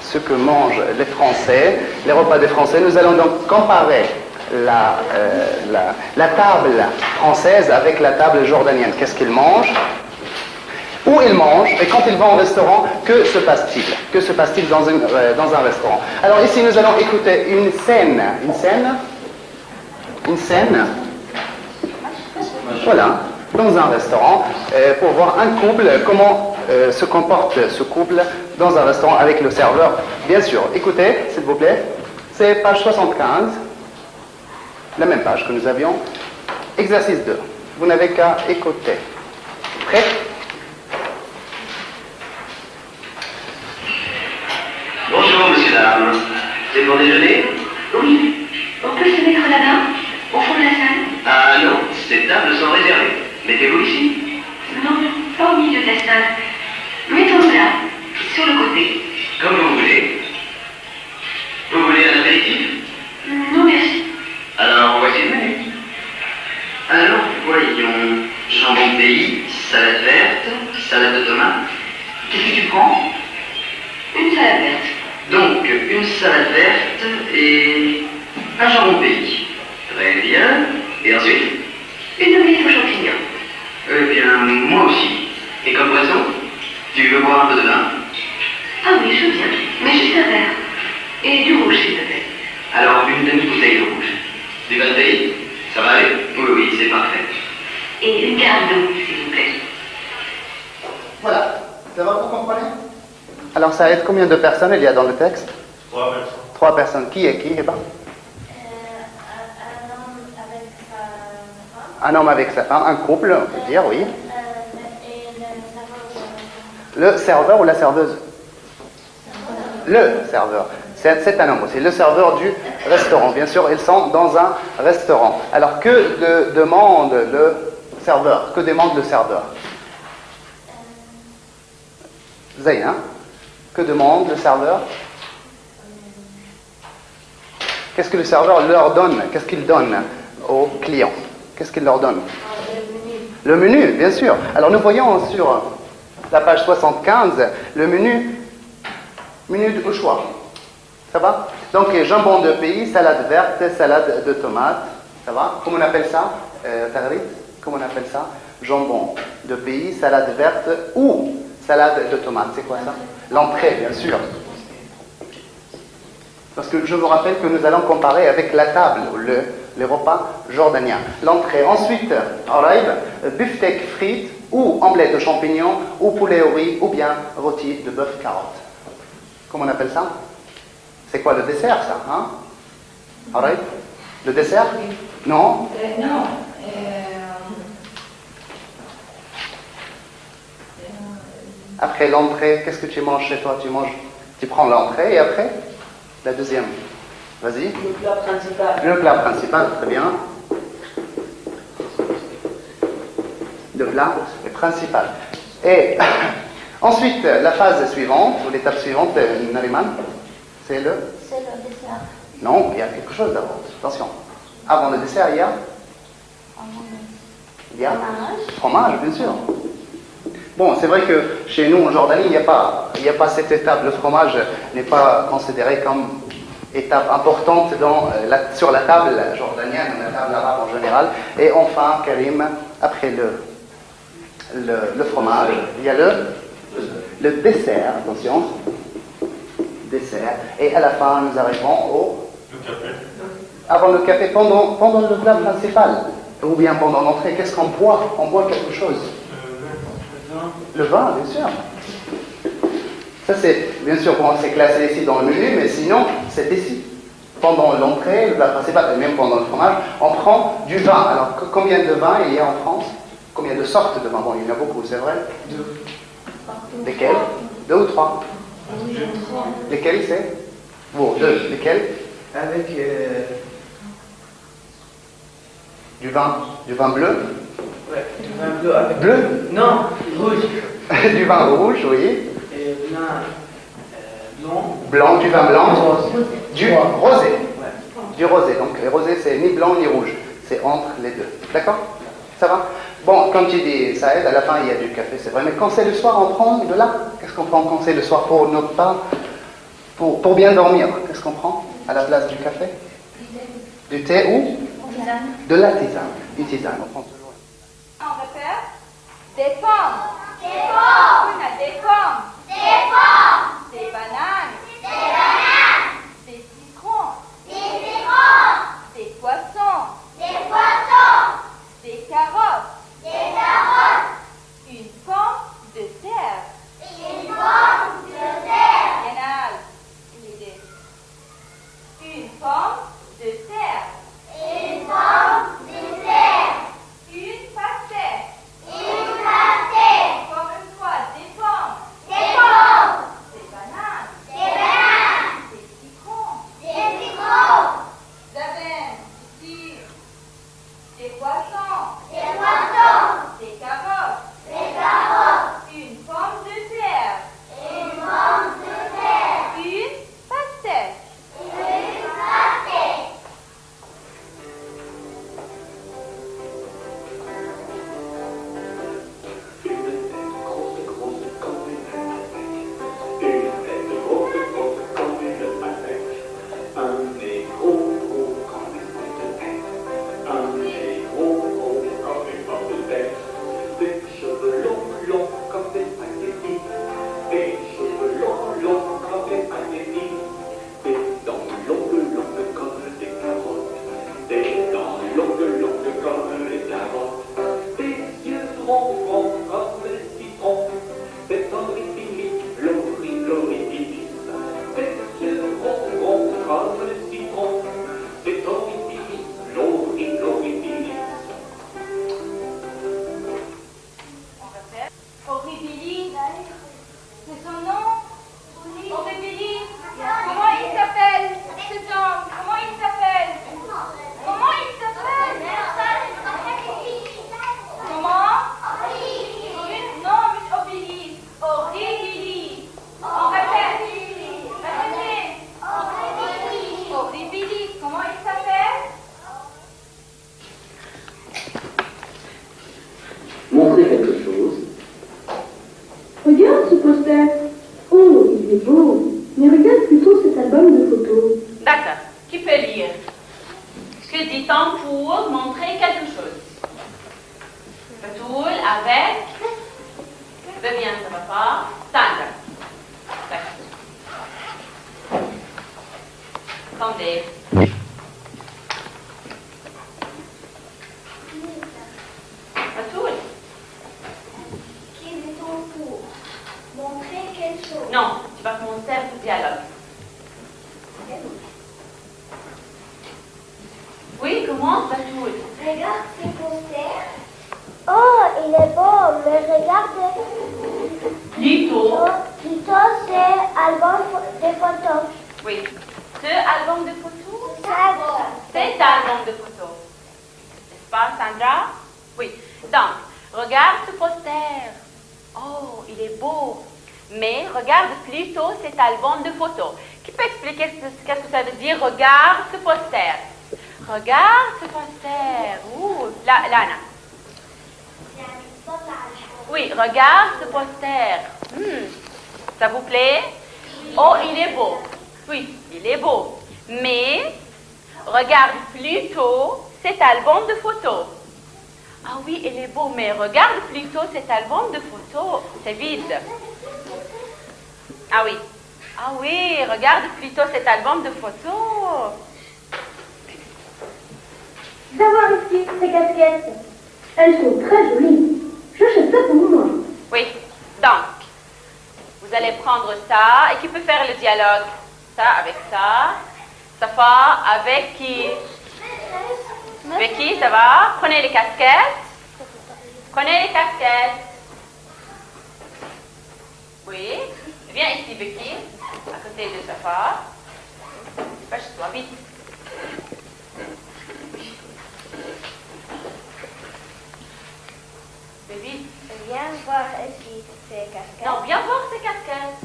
ce que mangent les Français, les repas des Français. Nous allons donc comparer la table française avec la table jordanienne. Qu'est-ce qu'ils mangent? Où ils mangent? Et quand ils vont au restaurant, que se passe-t-il? Que se passe-t-il dans un restaurant? Alors ici, nous allons écouter une scène. Voilà, dans un restaurant, pour voir un couple, comment se comporte ce couple dans un restaurant avec le serveur. Bien sûr, écoutez, s'il vous plaît, c'est page 75, la même page que nous avions. Exercice 2. Vous n'avez qu'à écouter. Prêt? Bonjour, monsieur, dame. C'est pour déjeuner? Oui. On peut se mettre là-bas, au fond de la salle? Ah non, ces tables sont réservées. Mettez-vous ici. Non, pas au milieu de la salle. Mettons-nous là, sur le côté. Comme vous voulez. Vous voulez un apéritif? Non, merci. Alors, voici le menu. Alors, voyons. Jambon de pays, salade verte, salade de tomates. Qu'est-ce que tu prends? Une salade verte. Donc, une salade verte et un jambon de pays. Très bien. Et ensuite? Une omelette aux champignons. Eh bien, moi aussi. Et comme boisson? Tu veux boire un peu de vin? Ah oui, je veux bien. Mais juste un verre. Et du rouge, s'il te plaît. Alors, une demi-bouteille de rouge. Du vin de pays? Ça va aller? Oui, oui, c'est parfait. Et une carafe d'eau, s'il vous plaît. Voilà, ça va, vous comprenez? Alors ça aide combien de personnes il y a dans le texte? 3 personnes. 3 personnes. Qui est qui? Eh ben, un homme avec sa femme, un couple, on peut dire, oui. Le serveur ou la serveuse? Le serveur. C'est un homme aussi, le serveur du restaurant. Bien sûr, ils sont dans un restaurant. Alors, que demande le serveur? Que demande le serveur? Zayn, hein? Que demande le serveur? Qu'est-ce que le serveur leur donne? Qu'est-ce qu'il donne aux clients? Qu'est-ce qu'il leur donne? Le menu, bien sûr. Alors nous voyons sur la page 75 le menu au choix. Ça va? Donc jambon de pays, salade verte, salade de tomates. Ça va? Comment on appelle ça? Tagrit? Comment on appelle ça? Jambon de pays, salade verte ou salade de tomates. C'est quoi ça? L'entrée, bien sûr. Parce que je vous rappelle que nous allons comparer avec la table, les repas jordaniens. L'entrée. Ensuite, araïb, beefsteak frites ou omelette aux champignons ou poulet au riz ou bien rôti de bœuf carotte. Comment on appelle ça? C'est quoi le dessert, ça, hein? Araïb? Le dessert? Non? Non. Après l'entrée, qu'est-ce que tu manges chez toi? Tu prends l'entrée et après la deuxième. Vas-y. Le plat principal. Le plat principal, très bien. Le plat principal. Et ensuite, la phase suivante, ou l'étape suivante, Nariman, c'est le... C'est le dessert. Non, il y a quelque chose d'abord. Attention. Avant le dessert, il y a... Il y a... Fromage, bien sûr. Bon, c'est vrai que chez nous, en Jordanie, il n'y a pas cette étape. Le fromage n'est pas considéré comme étape importante sur la table jordanienne, la table arabe en général. Et enfin, Karim, après le fromage, il y a le dessert, attention. Dessert. Et à la fin, nous arrivons au... Le café. Avant le café, pendant le plat principal. Ou bien pendant l'entrée, qu'est-ce qu'on boit? On boit quelque chose. Le vin, bien sûr. Ça, c'est, bien sûr, comment c'est classé ici dans le menu, mais sinon, c'est ici. Pendant l'entrée, le plat principal, et même pendant le fromage, on prend du vin. Alors, combien de vins il y a en France? Combien de sortes de vins? Bon, il y en a beaucoup, c'est vrai? 2. Lesquels? 2 ou 3? Lesquels c'est? Bon, 2. Lesquels? Avec Du vin bleu? ouais, du vin bleu avec... Bleu? Non, rouge. Du vin rouge, oui. Et vin blanc. Blanc, du vin blanc. Rose. Du rosé. Ouais. Du rosé. Donc, le rosé, c'est ni blanc ni rouge. C'est entre les deux. D'accord? Ça va? Bon, comme tu dis, ça aide. À la fin, il y a du café, c'est vrai. Mais quand c'est le soir, on prend de là. Qu'est-ce qu'on prend quand c'est le soir pour ne pas Pour bien dormir, qu'est-ce qu'on prend à la place du café? Du thé ou de la tisane. Une tisane, on prend toujours. On répète. Des pommes. Des pommes. On a des pommes. Des pommes. Des bananes. Des bananes. Des citrons. Des citrons. Des poissons. Des poissons. Des carottes. Des carottes. Une pomme de terre. Une pomme de terre. Yanal, une idée. Une pomme de terre. Une pomme de terre. Une pastèque. Une pastèque. Encore une fois, des pommes. Des pommes. Des bananes. Des bananes. Des citrons. Des citrons. D'avenne, ici. Des poissons. Des poissons. Des carottes. Des carottes. Une pomme de terre. Une pomme de terre. Une pastèque. Une pastèque. Horribilis, c'est son nom. Horribilis, comment il s'appelle cet homme? Comment il s'appelle? Comment il s'appelle? Comment? Non, mais Horribilis. Horribilis. On répète. Répétez. Horribilis, comment il s'appelle? Montrez quelque chose. Regarde ce poster. Oh, il est beau. Mais regarde plutôt cet album de photos. D'accord. Qui peut lire? Que dit-on pour montrer quelque chose? Batoul avec. Va bien, ça va pas. Sandra. D'accord. Attendez. Batoul. Qui dit-on pour montrer quelque chose? Non, tu vas commencer le dialogue. Oui, commence, Batoul. Regarde ce poster. Oh, il est beau, mais regarde. Plutôt. Plutôt, c'est album de photos. Oui. Ce album de photos? C'est Cet album de photos. N'est-ce pas, Sandra? Oui. Donc, regarde ce poster. Oh, il est beau. Mais regarde plutôt cet album de photos. Qui peut expliquer qu'est-ce que ça veut dire? Regarde ce poster. Regarde ce poster. Ouh, là, Lana. Oui, regarde ce poster. Ça vous plaît? Oh, il est beau. Oui, il est beau. Mais regarde plutôt cet album de photos. Ah oui, il est beau, mais regarde plutôt cet album de photos. C'est vide. Ah oui. Ah oui, regarde plutôt cet album de photos. D'avoir ici ces casquettes. Elles sont très jolies. J'achète ça pour moi. Oui, donc, vous allez prendre ça, et qui peut faire le dialogue? Ça avec ça. Safa avec qui? Becky, ça va? Prenez les casquettes. Prenez les casquettes. Oui. Viens ici, Becky, à côté de Safa. Dépêche-toi, vite. Mais vite. Viens voir ici ces casquettes. Non, viens voir ces casquettes.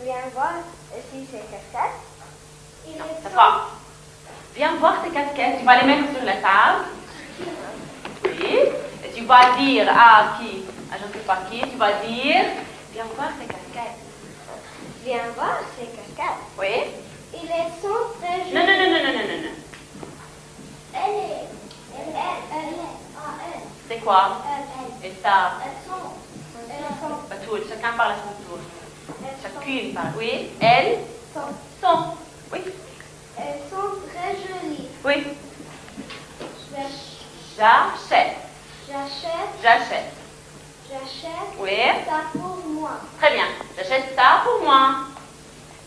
Viens voir ici ces casquettes. Il Non, est Safa. Viens voir ces casquettes. Tu vas les mettre sur la table. Oui. Et tu vas dire à qui? À je ne sais pas qui. Tu vas dire, viens voir ces casquettes. Viens voir ces cascades. Oui. Ils sont très jolies. Non, non, non, non, non, non, non. Elle. C'est quoi? Et ça? Elles sont. Pas tout, chacun parle à son tour. Chacune parle. Oui. Elles sont. Oui. Elles sont très jolies. Oui. J'achète. J'achète. Oui. Ça pour moi. Très bien. J'achète ça pour moi.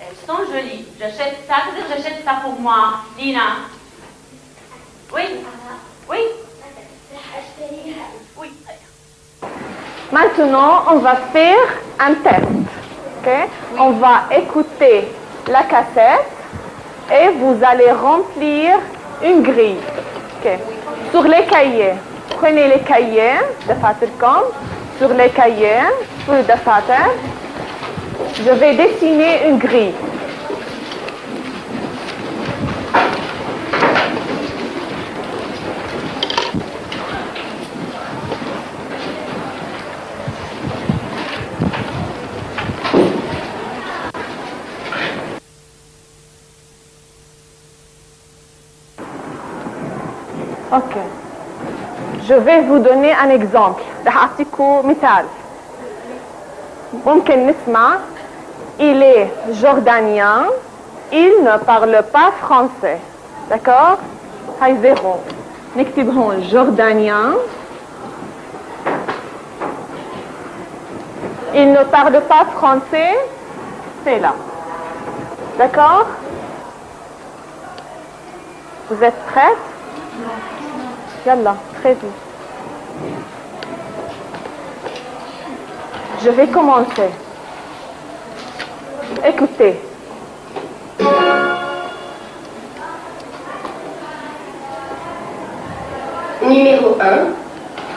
Elles sont jolies. J'achète ça. Qu'est-ce que j'achète ça pour moi? Lina. Oui. Oui. Oui. Maintenant, on va faire un test. Okay? On va écouter la cassette et vous allez remplir une grille. Okay? Sur les cahiers, prenez les cahiers de Fatirkom. Sur les cahiers, de Fatir, je vais dessiner une grille. Ok. Je vais vous donner un exemple. رح أعطيكم مثال. ممكن نسمع. Il est jordanien. Il ne parle pas français. D'accord? هاي زيرو. نكتب هون jordanien. Il ne parle pas français. C'est là. D'accord? Vous êtes prêts? Yallah, très vite. Je vais commencer. Écoutez. Numéro 1,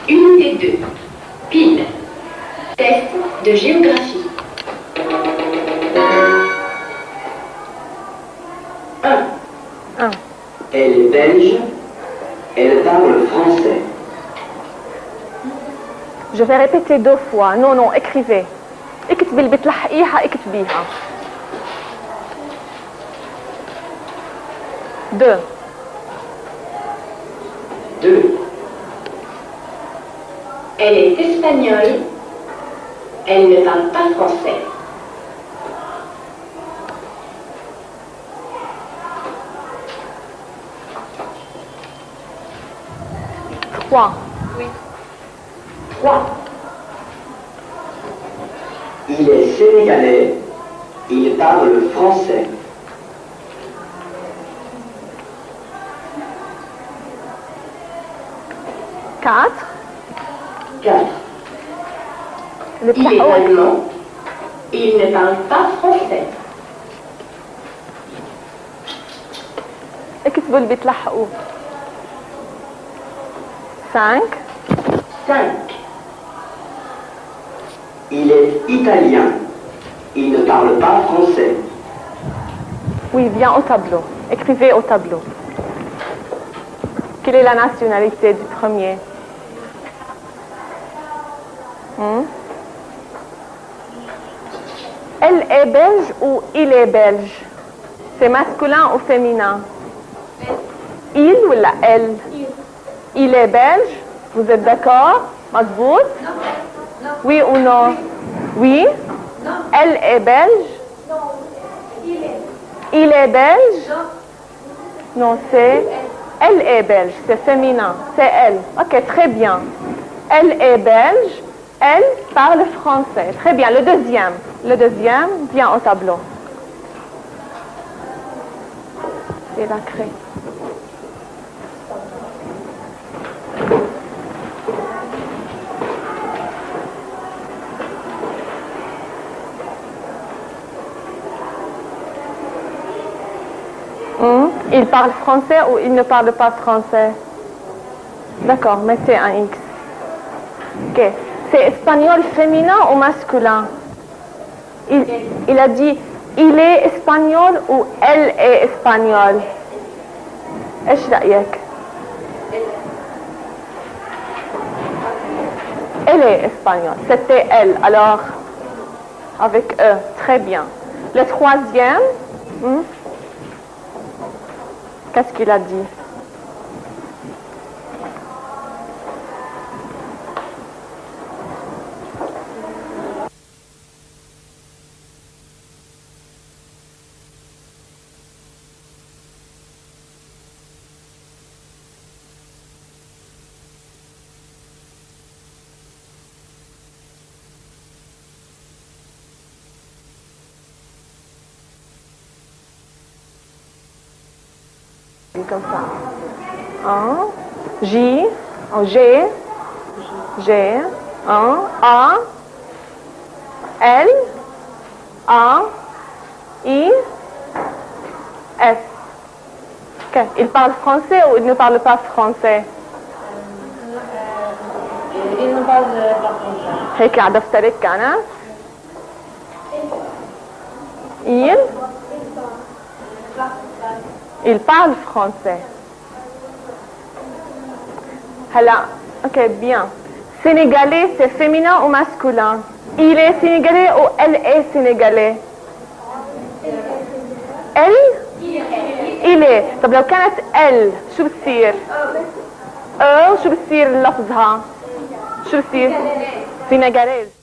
unité 2. Pile. Test de géographie. 1. Elle est belge. Elle parle français. Je vais répéter 2 fois. Non, non, écrivez. اكتبي اللي بتلحقيها اكتبيها. 2. 2. Elle est espagnole. Elle ne parle pas français. 3. Oui. 3. Il est sénégalais. Il parle français. 4. 4. Il est allemand. Il ne parle pas français. اكتبوا اللي بتلحقوه. 5. 5. Il est italien. Il ne parle pas français. Oui, viens au tableau. Écrivez au tableau. Quelle est la nationalité du premier? Elle est belge ou il est belge? C'est masculin ou féminin? Il ou la elle? Il est belge? Vous êtes d'accord? Mazbout? Oui ou non? Oui? Elle est belge? Il est belge? Non, c'est... Elle est belge, c'est féminin, c'est elle. Ok, très bien. Elle est belge, elle parle français. Très bien, le deuxième vient au tableau. Et la craie. Il parle français ou il ne parle pas français? D'accord, mettez un X. Ok. C'est espagnol féminin ou masculin? Il a dit il est espagnol ou elle est espagnole? ايش رأيك? Elle est espagnole. C'était elle. Alors, avec E. Très bien. Le troisième, qu'est-ce qu'il a dit? Comme ça. J, G, A, L, A, I, S. Okay. Il parle français ou il ne parle pas français? Il ne parle pas français. هيك عرفت لك أنا. Il parle français. Hala, ok, bien. Sénégalais, c'est féminin ou masculin? Il est sénégalais ou elle est sénégalais? Elle? Il est. طب لو كانت elle شو بتصير؟ شو بتصير لفظها؟ شو بتصير؟ sénégalaise.